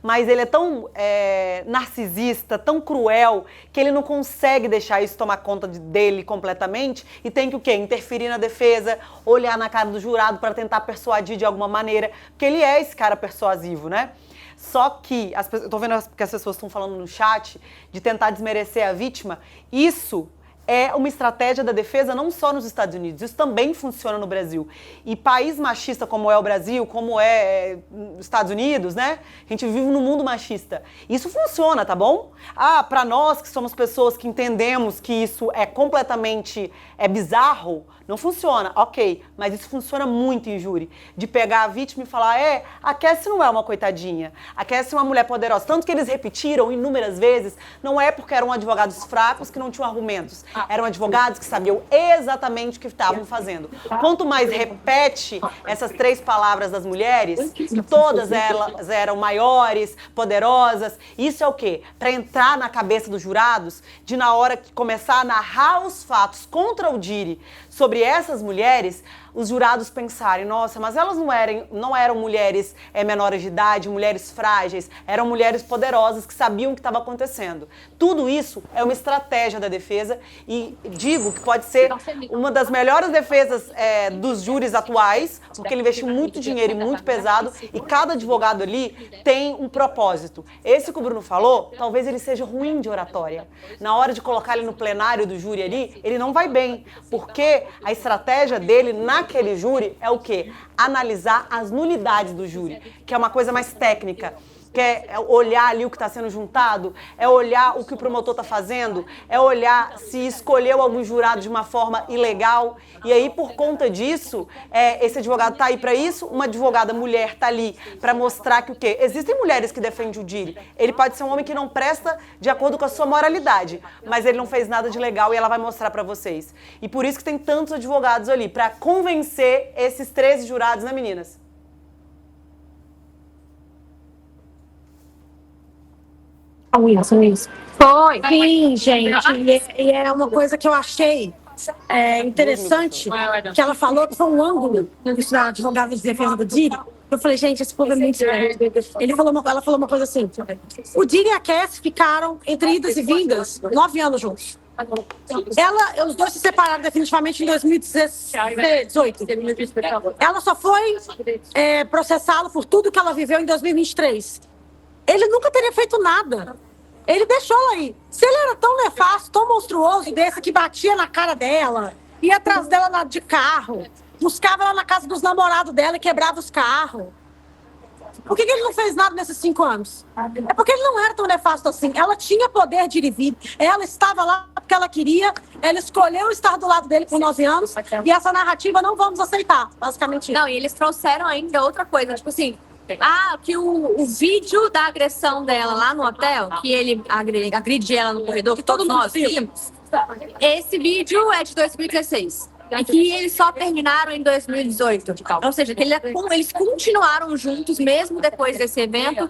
mas ele é tão narcisista, tão cruel, que ele não consegue deixar isso tomar conta dele completamente e tem que o quê? Interferir na defesa, olhar na cara do jurado para tentar persuadir de alguma maneira, porque ele é esse cara persuasivo, né? Só que, eu tô vendo que as pessoas estão falando no chat de tentar desmerecer a vítima, isso é uma estratégia da defesa não só nos Estados Unidos, isso também funciona no Brasil. E país machista como é o Brasil, como é os Estados Unidos, né? A gente vive num mundo machista. Isso funciona, tá bom? Pra nós que somos pessoas que entendemos que isso é completamente bizarro, não funciona, ok, mas isso funciona muito em júri, de pegar a vítima e falar, a Cassie não é uma coitadinha, a Cassie é uma mulher poderosa, tanto que eles repetiram inúmeras vezes, não é porque eram advogados fracos que não tinham argumentos, eram advogados que sabiam exatamente o que estavam fazendo. Quanto mais repete essas 3 palavras das mulheres, que todas elas eram maiores, poderosas, isso é o quê? Para entrar na cabeça dos jurados, de na hora que começar a narrar os fatos contra o Diri, sobre essas mulheres, os jurados pensarem, nossa, mas elas não eram mulheres menores de idade, mulheres frágeis, eram mulheres poderosas que sabiam o que estava acontecendo. Tudo isso é uma estratégia da defesa e digo que pode ser uma das melhores defesas dos júris atuais, porque ele investiu muito dinheiro e muito pesado e cada advogado ali tem um propósito. Esse que o Bruno falou, talvez ele seja ruim de oratória. Na hora de colocar ele no plenário do júri ali, ele não vai bem, porque a estratégia dele naquele júri é o quê? Analisar as nulidades do júri, que é uma coisa mais técnica. Que é olhar ali o que está sendo juntado, é olhar o que o promotor está fazendo, é olhar se escolheu algum jurado de uma forma ilegal. E aí, por conta disso, esse advogado está aí para isso, uma advogada mulher está ali para mostrar que o quê? Existem mulheres que defendem o Diri. Ele pode ser um homem que não presta de acordo com a sua moralidade, mas ele não fez nada de legal e ela vai mostrar para vocês. E por isso que tem tantos advogados ali, para convencer esses 13 jurados, né, meninas? Isso. Foi. Sim, gente. E é uma coisa que eu achei interessante, que ela falou que foi um ângulo da advogada de defesa do Diri. Eu falei, gente, esse povo é muito esperto. Ela falou uma coisa assim, o Diri e a Cassie ficaram, entre idas e vindas, 9 anos juntos. Os dois se separaram definitivamente em 2018. Ela só foi processá-lo por tudo que ela viveu em 2023. Ele nunca teria feito nada. Ele deixou ela aí. Se ele era tão nefasto, tão monstruoso desse, que batia na cara dela, ia atrás dela de carro, buscava ela na casa dos namorados dela e quebrava os carros. Por que ele não fez nada nesses 5 anos? É porque ele não era tão nefasto assim. Ela tinha poder de ir e vir. Ela estava lá porque ela queria. Ela escolheu estar do lado dele por 9 anos. E essa narrativa não vamos aceitar, basicamente. Não, e eles trouxeram ainda outra coisa, tipo assim... que o vídeo da agressão dela lá no hotel, que ele agride ela no corredor, que todos nós vimos, esse vídeo é de 2016. E que eles só terminaram em 2018. Ou seja, que eles continuaram juntos, mesmo depois desse evento,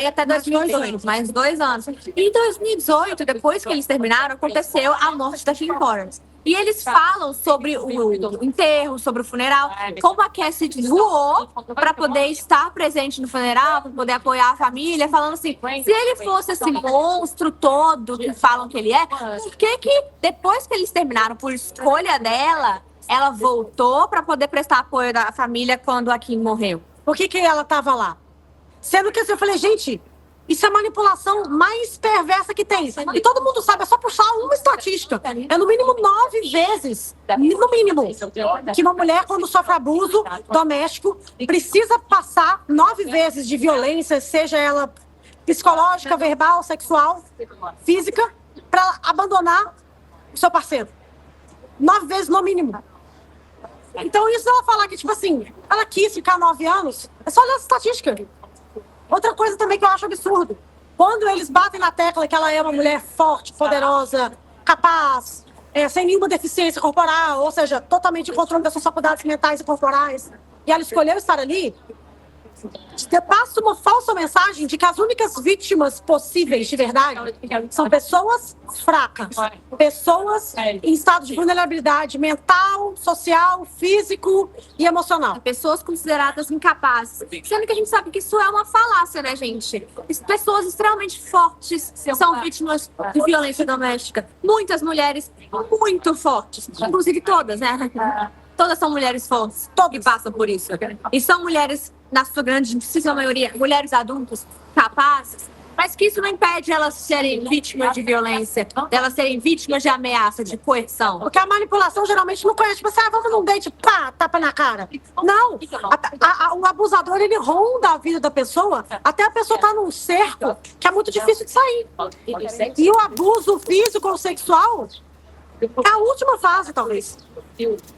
até 2018, mais 2 anos. E em 2018, depois que eles terminaram, aconteceu a morte da Kim Porras. E eles falam sobre o enterro, sobre o funeral, como a Cassie voou para poder estar presente no funeral, para poder apoiar a família, falando assim, se ele fosse esse monstro todo que falam que ele é, por que depois que eles terminaram, por escolha dela, ela voltou para poder prestar apoio à família quando a Kim morreu? Por que ela estava lá? Sendo que assim, eu falei, gente... Isso é a manipulação mais perversa que tem. E todo mundo sabe, é só puxar uma estatística. É no mínimo 9 vezes, no mínimo, que uma mulher, quando sofre abuso doméstico, precisa passar 9 vezes de violência, seja ela psicológica, verbal, sexual, física, para abandonar o seu parceiro. 9 vezes no mínimo. Então isso ela falar que, tipo assim, ela quis ficar 9 anos, é só olhar essa estatística. Outra coisa também que eu acho absurdo. Quando eles batem na tecla que ela é uma mulher forte, poderosa, capaz, sem nenhuma deficiência corporal, ou seja, totalmente em controle das suas faculdades mentais e corporais, e ela escolheu estar ali, passa uma falsa mensagem de que as únicas vítimas possíveis de verdade são pessoas fracas, pessoas em estado de vulnerabilidade mental, social, físico e emocional. Pessoas consideradas incapazes. Sendo que a gente sabe que isso é uma falácia, né, gente? Pessoas extremamente fortes são vítimas de violência doméstica. Muitas mulheres muito fortes. Inclusive todas, né? Todas são mulheres fortes que passam por isso. E são mulheres, na sua grandíssima maioria, mulheres adultas, capazes, mas que isso não impede elas serem vítimas de violência, elas serem vítimas de ameaça, de coerção. Porque a manipulação geralmente não conhece, tipo assim, vamos num date, pá, tapa na cara. Não, o abusador, ele ronda a vida da pessoa, até a pessoa tá num cerco que é muito difícil de sair. E o abuso físico ou sexual é a última fase, talvez.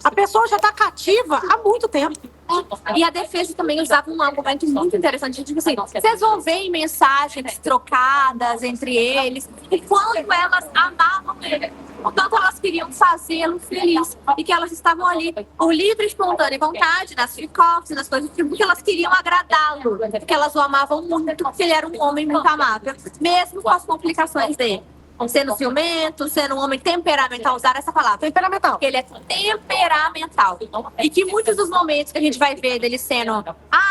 A pessoa já tá cativa há muito tempo. E a defesa também usava um argumento muito interessante. Tipo assim, vocês vão ver em mensagens trocadas entre eles o quanto elas amavam ele, o quanto elas queriam fazê-lo feliz e que elas estavam ali por livre e espontânea vontade, nas freak-offs, nas coisas, porque elas queriam agradá-lo, porque elas o amavam muito, porque ele era um homem muito amável, mesmo com as complicações dele. Sendo ciumento, sendo um homem temperamental, usar essa palavra. Temperamental. Porque ele é temperamental. E que muitos dos momentos que a gente vai ver dele sendo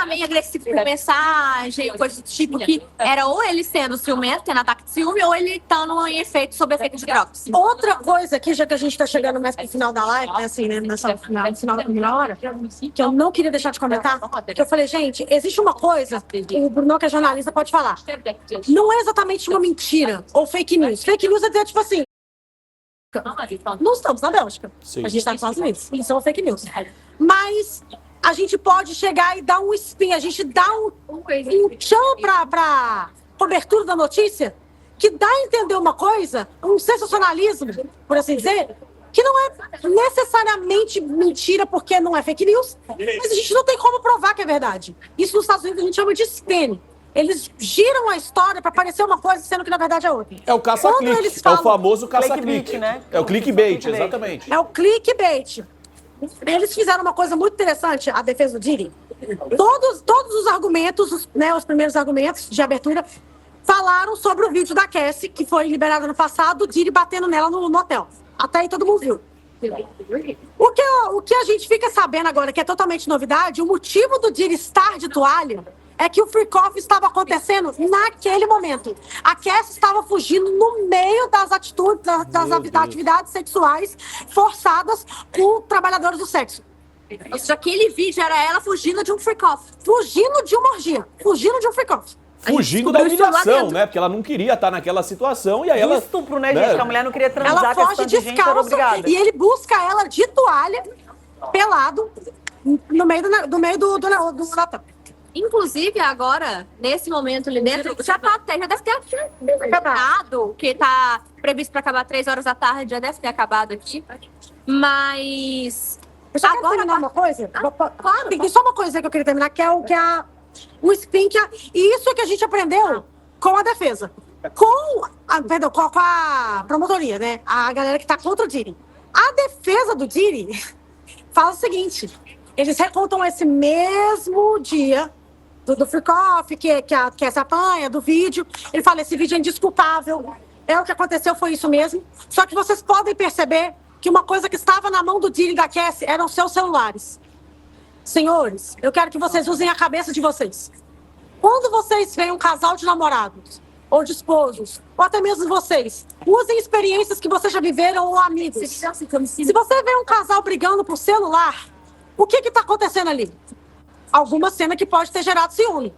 meio agressivo por mensagem, coisa do tipo, que era ou ele sendo ciumento, tendo ataque de ciúme, ou ele estando em efeito, sob efeito de drogas. Outra coisa aqui, já que a gente tá chegando mais pro final da live, né, assim, né, no final da primeira hora, que eu não queria deixar de comentar, que eu falei, gente, existe uma coisa, o Bruno, que é jornalista, pode falar. Não é exatamente uma mentira ou fake news. Fake news é dizer, tipo assim, não estamos na Bélgica. Sim. A gente está nos Estados Unidos. Isso é uma fake news. Mas a gente pode chegar e dar um spin, a gente dá um tchan pra cobertura da notícia, que dá a entender uma coisa, um sensacionalismo, por assim dizer, que não é necessariamente mentira porque não é fake news, mas a gente não tem como provar que é verdade. Isso nos Estados Unidos a gente chama de spin. Eles giram a história para parecer uma coisa, sendo que na verdade é outra. É o caça-clique, é o famoso caça-clique, né? É o clickbait, exatamente. É o clickbait. Eles fizeram uma coisa muito interessante, a defesa do Diddy. Todos os argumentos, os primeiros argumentos de abertura, falaram sobre o vídeo da Cassie, que foi liberado ano passado, o Diddy batendo nela no hotel. Até aí todo mundo viu. O que a gente fica sabendo agora, que é totalmente novidade, o motivo do Diddy estar de toalha é que o freak-off estava acontecendo naquele momento. A Cassie estava fugindo no meio das atitudes, das atividades sexuais forçadas com trabalhadores do sexo. Ou seja, aquele vídeo era ela fugindo de um freak-off. Fugindo de uma orgia. Fugindo de um freak-off. Fugindo da humilhação, né? Porque ela não queria estar naquela situação e aí ela... estupro, né, gente? Que a mulher não queria transar, ela foge descalça e ele busca ela de toalha, pelado, no meio do Natal. Inclusive, agora, nesse momento ali dentro, já deve ter acabado, que tá previsto para acabar 3 horas da tarde, já deve ter acabado aqui. Mas... Eu só quero terminar uma coisa? Claro. Tem só uma coisa que eu queria terminar, que é o spin, e isso é que a gente aprendeu com a defesa. Com a promotoria, né? A galera que tá contra o Diddy. A defesa do Diddy fala o seguinte, eles recontam esse mesmo dia do freak-off, que essa apanha, do vídeo. Ele fala, esse vídeo é indesculpável, o que aconteceu foi isso mesmo. Só que vocês podem perceber que uma coisa que estava na mão do Diddy e da Cassie eram seus celulares. Senhores, eu quero que vocês usem a cabeça de vocês. Quando vocês veem um casal de namorados, ou de esposos, ou até mesmo vocês, usem experiências que vocês já viveram ou amigos. Se você vê um casal brigando por celular, o que está acontecendo ali? Alguma cena que pode ter gerado ciúme.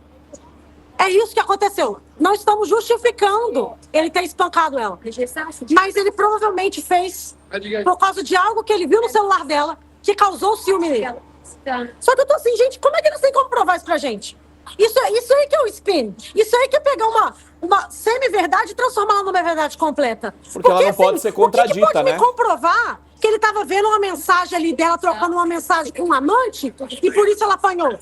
É isso que aconteceu. Não estamos justificando ele ter espancado ela. Mas ele provavelmente fez por causa de algo que ele viu no celular dela, que causou ciúme nele. Só que eu tô assim, gente, como é que eles têm como provar isso pra gente? Isso aí que é o spin. Isso aí que é pegar uma semi-verdade e transformar ela numa verdade completa. Porque ela não pode ser contradita, o que pode né? me comprovar que ele tava vendo uma mensagem ali dela, trocando uma mensagem com um amante, e por isso ela apanhou?